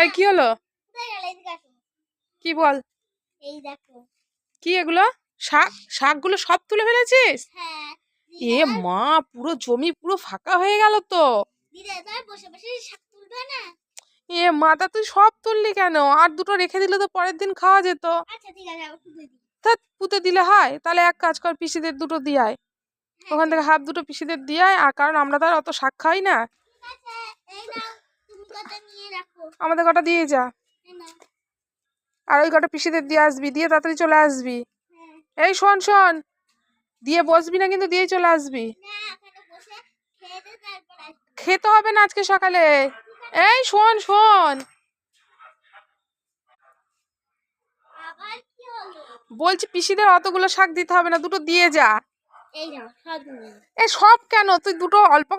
এই কি হলো? কি বল? এই দেখো কি এগুলো? শাকগুলো সব তুলে ফেলেছিস? হ্যাঁ এ মা, পুরো জমি পুরো ফাঁকা হয়ে গেল তো। দিদা এবার বসে বসে শাক তুলবে না? এ মা, তা তুই সব তুললি কেন? আর দুটো রেখে দিলে তো পরের দিন খাওয়া যেত। আচ্ছা ঠিক আছে, আবার তুলে দিই। তা পুঁতে দিলে হয়? তাহলে এক কাজ কর, পিসিদের দুটো দিয়ে আয়। ওখান থেকে হাফ দুটো পিসিদের দিয়ে আয়। আর কারণ আমরা তো আর অত শাক খাই না। ঠিক আছে, এই নাও, তুমি কটা নিয়ে রাখো। আমাদের কটা দিয়ে যা। এই নাও। আর ওই কটা পিসিদের দিয়ে আসবি, দিয়ে তাড়াতাড়ি চলে আসবি। হ্যাঁ। এই শোন শোন, দিয়ে বসবি না কিন্তু, দিয়ে চলে আসবি। না, এখানে বসে খেয়ে দে, তারপর আসবি। খেতে হবে না আজকে সকালে। এই শোন শোন, আবার কি হলো? বলছি পিসিদের অতগুলো শাক দিতে হবে না, দুটো দিয়ে যা। এই নাও, সব নিয়ে নাও। এ সব কেন? তুই দুটো অল্প